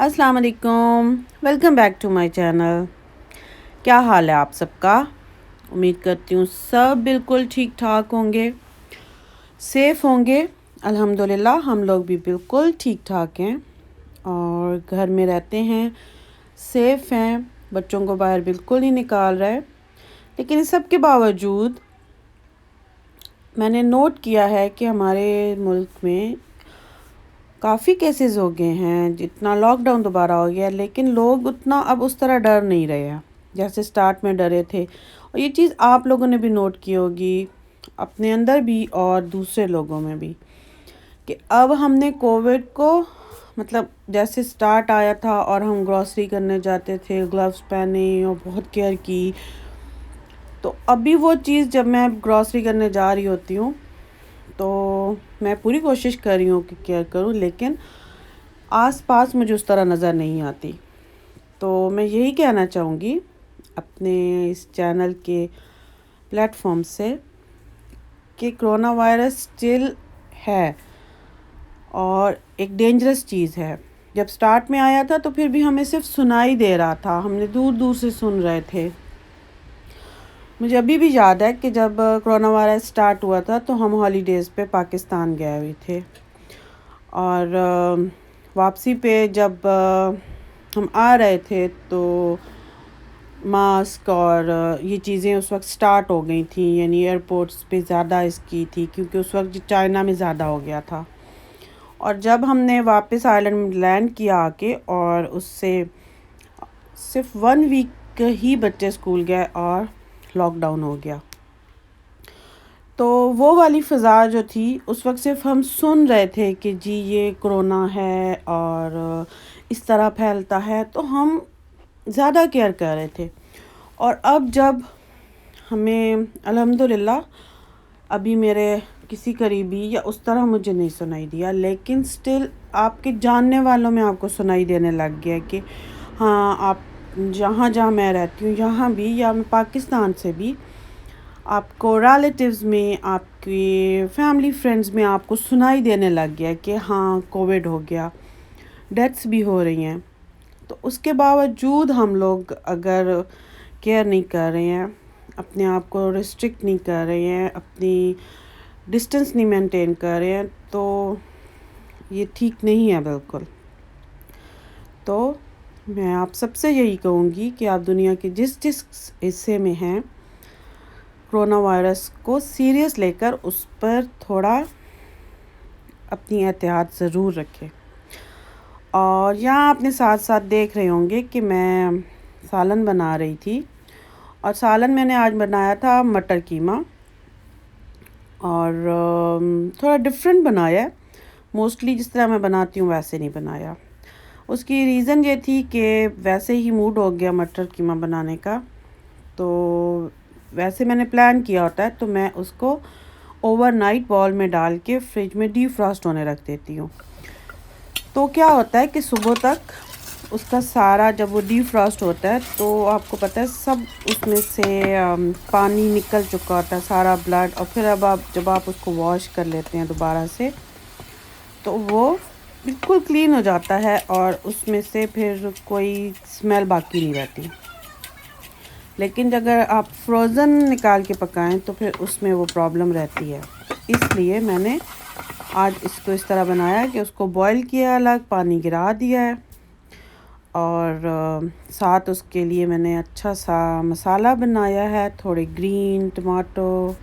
अस्सलाम वालेकुम। Welcome back to my channel. क्या हाल है आप सबका? उम्मीद करती हूँ सब बिल्कुल ठीक ठाक होंगे, सेफ़ होंगे। अल्हम्दुलिल्लाह हम लोग भी बिल्कुल ठीक ठाक हैं और घर में रहते हैं, सेफ़ हैं। बच्चों को बाहर बिल्कुल नहीं निकाल रहे। लेकिन इस सब के बावजूद मैंने नोट किया है कि हमारे मुल्क में काफ़ी केसेस हो गए हैं। जितना लॉकडाउन दोबारा हो गया, लेकिन लोग उतना अब उस तरह डर नहीं रहे हैं जैसे स्टार्ट में डरे थे। और ये चीज़ आप लोगों ने भी नोट की होगी, अपने अंदर भी और दूसरे लोगों में भी, कि अब हमने कोविड को मतलब जैसे स्टार्ट आया था और हम ग्रॉसरी करने जाते थे, ग्लव्स पहने और बहुत केयर की। तो अभी वो चीज़ जब मैं ग्रॉसरी करने जा रही होती हूँ तो मैं पूरी कोशिश कर रही हूँ कि केयर करूँ, लेकिन आस-पास मुझे उस तरह नज़र नहीं आती। तो मैं यही कहना चाहूँगी अपने इस चैनल के प्लेटफॉर्म से कि कोरोना वायरस स्टिल है और एक डेंजरस चीज़ है। जब स्टार्ट में आया था तो फिर भी हमें सिर्फ सुनाई दे रहा था, हमने दूर-दूर से सुन रहे थे। मुझे अभी भी याद है कि जब कोरोना वायरस स्टार्ट हुआ था तो हम हॉलीडेज़ पे पाकिस्तान गए हुए थे और वापसी पे जब हम आ रहे थे तो मास्क और ये चीज़ें उस वक्त स्टार्ट हो गई थी, यानी एयरपोर्ट्स पे ज़्यादा इसकी थी क्योंकि उस वक्त चाइना में ज़्यादा हो गया था। और जब हमने वापस आइलैंड में लैंड किया आके और उससे सिर्फ 1 वीक ही बच्चे स्कूल गए और लॉकडाउन हो गया। तो वो वाली फ़ज़ा जो थी उस वक्त सिर्फ हम सुन रहे थे कि जी ये कोरोना है और इस तरह फैलता है, तो हम ज़्यादा केयर कर रहे थे। और अब जब हमें अल्हम्दुलिल्लाह अभी मेरे किसी करीबी या उस तरह मुझे नहीं सुनाई दिया, लेकिन स्टिल आपके जानने वालों में आपको सुनाई देने लग गया कि हाँ, आप जहाँ जहाँ मैं रहती हूँ यहाँ भी, या मैं पाकिस्तान से भी, आपको रिलेटिव्स में, आपके फैमिली फ्रेंड्स में आपको सुनाई देने लग गया कि हाँ कोविड हो गया, डेथ्स भी हो रही हैं। तो उसके बावजूद हम लोग अगर केयर नहीं कर रहे हैं, अपने आप को रिस्ट्रिक्ट नहीं कर रहे हैं, अपनी डिस्टेंस नहीं मेंटेन कर रहे हैं, तो ये ठीक नहीं है बिल्कुल। तो मैं आप सबसे यही कहूँगी कि आप दुनिया के जिस जिस हिस्से में हैं, कोरोना वायरस को सीरियस लेकर उस पर थोड़ा अपनी एहतियात ज़रूर रखें। और यहाँ अपने साथ साथ देख रहे होंगे कि मैं सालन बना रही थी और सालन मैंने आज बनाया था मटर कीमा और थोड़ा डिफरेंट बनाया है। मोस्टली जिस तरह मैं बनाती हूँ वैसे नहीं बनाया। उसकी रीज़न ये थी कि वैसे ही मूड हो गया मटर कीमा बनाने का, तो वैसे मैंने प्लान किया होता है तो मैं उसको ओवरनाइट बॉल में डाल के फ्रिज में डीफ्रॉस्ट होने रख देती हूँ। तो क्या होता है कि सुबह तक उसका सारा, जब वो डीफ्रॉस्ट होता है तो आपको पता है सब उसमें से पानी निकल चुका होता है, सारा ब्लड। और फिर अब जब आप उसको वॉश कर लेते हैं दोबारा से तो वो बिल्कुल क्लीन हो जाता है और उसमें से फिर कोई स्मेल बाकी नहीं रहती। लेकिन अगर आप फ्रोज़न निकाल के पकाएं तो फिर उसमें वो प्रॉब्लम रहती है। इसलिए मैंने आज इसको इस तरह बनाया कि उसको बॉईल किया, अलग पानी गिरा दिया है और साथ उसके लिए मैंने अच्छा सा मसाला बनाया है, थोड़े ग्रीन टमाटो,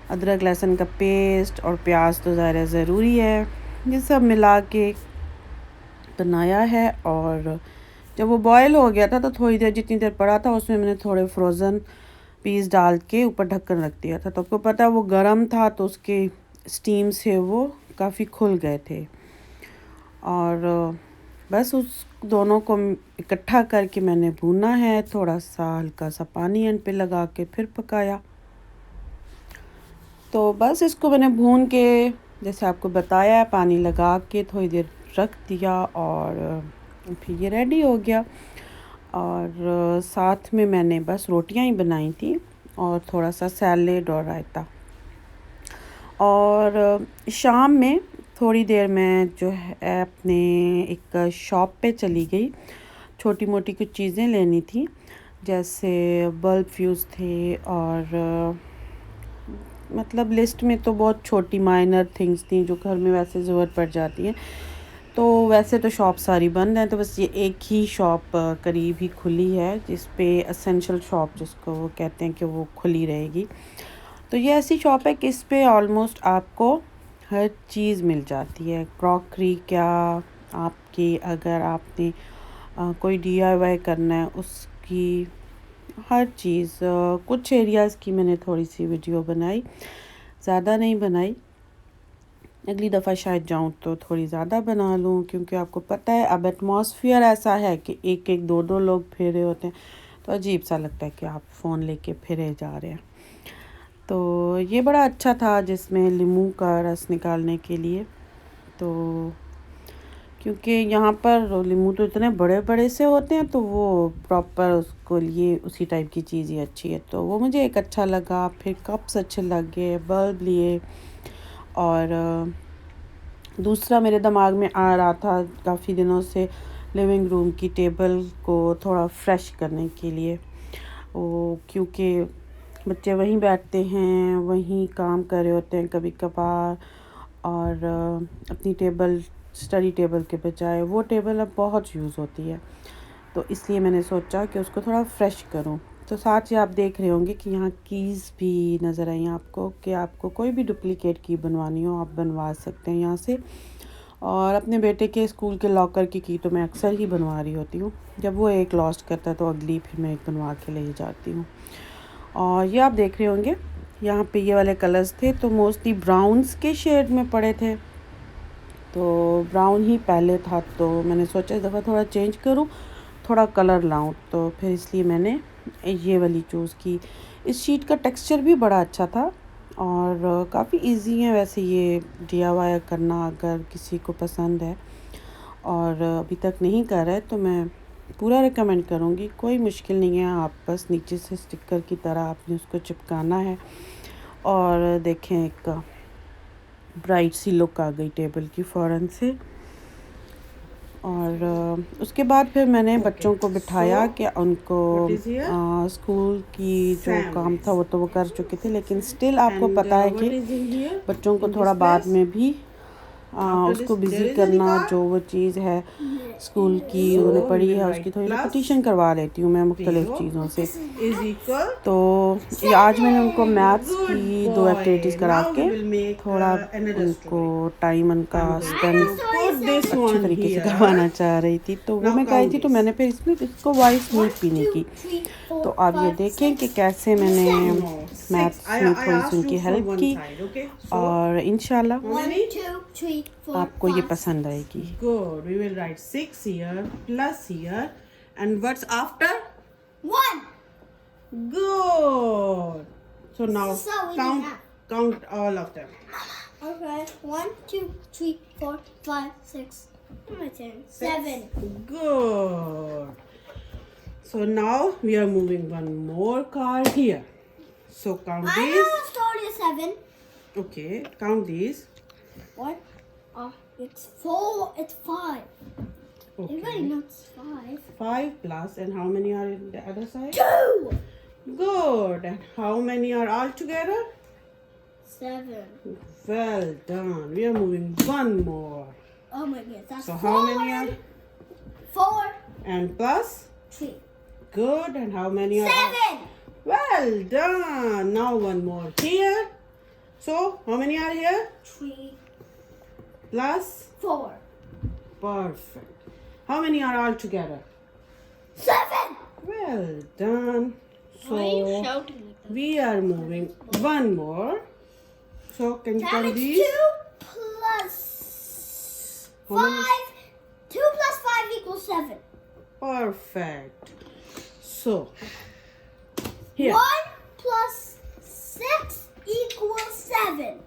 अदरक लहसुन का पेस्ट और प्याज तो ज़ाहिर ज़रूरी है, ये सब मिला के बनाया है। और जब वो बॉयल हो गया था तो थोड़ी देर, जितनी देर पड़ा था, उसमें मैंने थोड़े फ्रोज़न पीस डाल के ऊपर ढक्कन रख दिया था। तो आपको पता है वो गर्म था तो उसके स्टीम से वो काफ़ी खुल गए थे। और बस उस दोनों को इकट्ठा करके मैंने भूना है, थोड़ा सा हल्का सा पानी एंड पे लगा के फिर पकाया। तो बस इसको मैंने भून के, जैसे आपको बताया, पानी लगा के थोड़ी देर रख दिया और फिर ये रेडी हो गया। और साथ में मैंने बस रोटियां ही बनाई थी और थोड़ा सा सैलेड और रायता। और शाम में थोड़ी देर मैं जो है अपने एक शॉप पे चली गई। छोटी मोटी कुछ चीज़ें लेनी थी, जैसे बल्ब फ्यूज़ थे और मतलब लिस्ट में तो बहुत छोटी माइनर थिंग्स थी जो घर में वैसे ज़रूरत पड़ जाती हैं। तो वैसे तो शॉप सारी बंद हैं, तो बस ये एक ही शॉप करीब ही खुली है जिस पे एसेंशियल शॉप जिसको वो कहते हैं कि वो खुली रहेगी। तो ये ऐसी शॉप है कि इस पे ऑलमोस्ट आपको हर चीज़ मिल जाती है। क्रॉकरी क्या, आपकी अगर आपने कोई DIY करना है उसकी हर चीज़। कुछ एरियाज़ की मैंने थोड़ी सी वीडियो बनाई, ज़्यादा नहीं बनाई। अगली दफ़ा शायद जाऊँ तो थोड़ी ज़्यादा बना लूँ, क्योंकि आपको पता है अब एटमॉस्फेयर ऐसा है कि एक एक दो दो लोग फिरे होते हैं, तो अजीब सा लगता है कि आप फ़ोन लेके फिरे जा रहे हैं। तो ये बड़ा अच्छा था जिसमें लीमू का रस निकालने के लिए। तो क्योंकि यहाँ पर लीमू तो इतने बड़े बड़े से होते हैं, तो वो प्रॉपर उसको लिए उसी टाइप की चीज़ ही अच्छी है, तो वो मुझे एक अच्छा लगा। फिर कप्स अच्छे लगे, बल्ब लिए, और दूसरा मेरे दिमाग में आ रहा था काफ़ी दिनों से लिविंग रूम की टेबल को थोड़ा फ्रेश करने के लिए। वो क्योंकि बच्चे वहीं बैठते हैं, वहीं काम कर रहे होते हैं कभी कभार, और अपनी टेबल स्टडी टेबल के बजाय वो टेबल अब बहुत यूज़ होती है, तो इसलिए मैंने सोचा कि उसको थोड़ा फ्रेश करूं। तो साथ ही आप देख रहे होंगे कि यहाँ कीज़ भी नज़र आई आपको, कि आपको कोई भी डुप्लीकेट की बनवानी हो आप बनवा सकते हैं यहाँ से। और अपने बेटे के स्कूल के लॉकर की तो मैं अक्सर ही बनवा रही होती हूँ, जब वो एक लॉस्ट करता है तो अगली फिर मैं एक बनवा के ले जाती हूँ। और ये आप देख रहे होंगे यहाँ पे ये वाले कलर्स थे, तो मोस्टली ब्राउन्स के शेड में पड़े थे, तो ब्राउन ही पहले था, तो मैंने सोचा इस दफ़ा थोड़ा चेंज करूँ, थोड़ा कलर लाऊं, तो फिर इसलिए मैंने ये वाली चूज़ की। इस शीट का टेक्सचर भी बड़ा अच्छा था और काफ़ी इजी है वैसे ये DIY करना, अगर किसी को पसंद है और अभी तक नहीं कर रहा है तो मैं पूरा रिकमेंड करूँगी। कोई मुश्किल नहीं है, आप बस नीचे से स्टिकर की तरह आपने उसको चिपकाना है और देखें एक ब्राइट सी लुक आ गई टेबल की फ़ौरन से। और उसके बाद फिर मैंने बच्चों को बिठाया कि उनको स्कूल की जो काम था वो तो वो कर चुके थे, लेकिन स्टिल आपको पता है कि बच्चों को थोड़ा बाद में भी उसको बिज़ी करना, जो वो चीज़ है स्कूल की उन्होंने पढ़ी है उसकी थोड़ी रिपीटिशन करवा लेती हूँ मैं मुख्तलिफ़ चीज़ों से। तो ये आज मैंने उनको मैथ्स की 2 एक्टिविटीज़ करा के थोड़ा उनको टाइम उनका स्पेंड अच्छे तरीके से करवाना चाह रही थी, तो वो मैं कराई थी। तो मैंने फिर इसमें इसको वॉइस नोट भी नहीं की, तो आप ये देखें कि कैसे मैंने मैथ्स में थोड़ी सी उनकी हेल्प की और इंशाल्लाह आपको ये पसंद आएगी। Good. We will write 6 here plus here. And what's after? 1. Good. So now So we count all of them. Okay. 1, 2, 3, 4, 5, 6, 7. Good. So now we are moving one more card here. So count I these. know the story is 7. Okay, count these. 1. It's 4. It's 5. Everybody Okay. knows 5. 5 plus, and how many are in the other side? 2. Good. And how many are all together? 7. Well done. We are moving one more. Oh my god. That's So 4. how many are? 4. And plus? 3. Good. And how many are? 7. Well done. Now one more here. So how many are here? 3. Plus? 4. Perfect. How many are all together? 7. Well done. So shouting like that? we are moving one more. So can you count It's these? 2 plus How many? 5. 2 plus 5 equals 7. Perfect. So here. 1 plus 6 equals 7.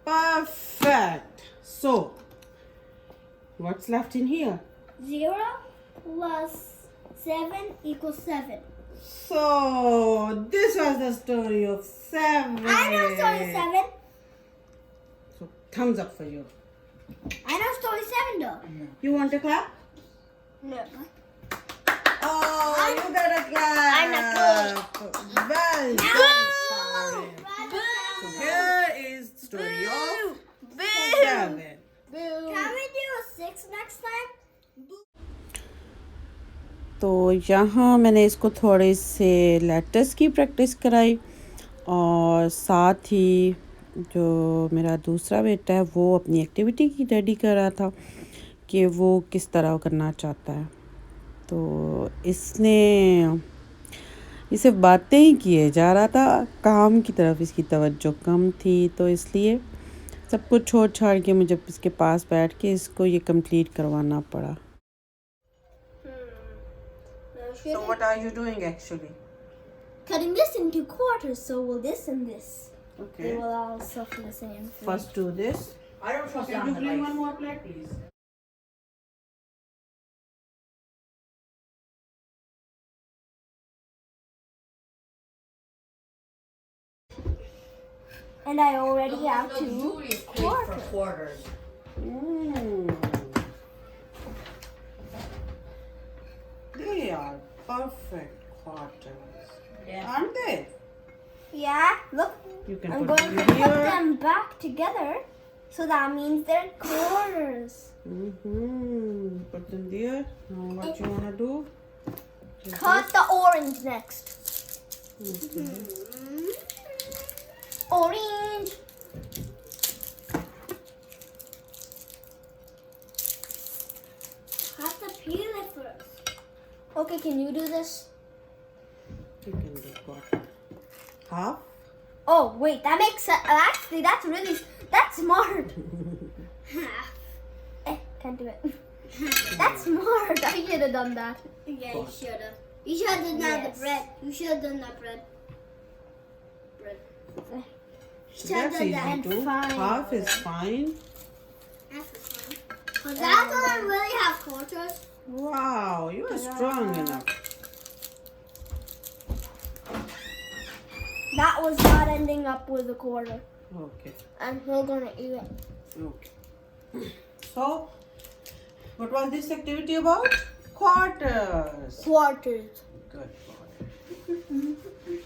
Perfect. So what's left in here? 0 plus 7 equals 7. So this was the story of 7. I know story 7. So thumbs up for you. I know story 7 though. You want to clap? No. Oh, you got a clap. I'm not good. Well done, Karen. So here is the story of 7. Can we do a 6 next time? तो यहाँ मैंने इसको थोड़े से letters की practice कराई और साथ ही जो मेरा दूसरा बेटा है वो अपनी एक्टिविटी की रेडी कर रहा था कि वो किस तरह करना चाहता है। तो इसे बातें ही किए जा रहा था, काम की तरफ इसकी तवज्जो कम थी, तो इसलिए सब कुछ छोड़ छाड़ के मुझे इसके पास बैठ के इसको ये कंप्लीट करवाना पड़ा। So what are you doing actually? Cutting this into quarters, so will this and this. Okay. They will all suffer the same. First do this. I don't trust Can you bring one more plate, please? And I already have Those 2 duties paid for quarters. quarters. They are perfect quarters. Yeah. Aren't they? Yeah, look. You can I'm put going them to put here. them back together. So that means they're quarters. Put them there. Now what you wanna do? Cut the orange next. Orange. Have to peel it first. Okay, can you do this? You can do quarter. Half. Oh, wait, that makes sense. Actually, that's smart. Can't do it. That's smart. I should have done that. Yeah, you should have. You should have done Yes. the bread. You should have done that bread. So that's easy and too. fine. Half is fine. That's fine. Cause that doesn't really have quarters. Wow, you are strong enough. That was not ending up with a quarter. Okay. I'm still gonna eat it. Okay. So, what was this activity about? Quarters. Quarters. Good boy.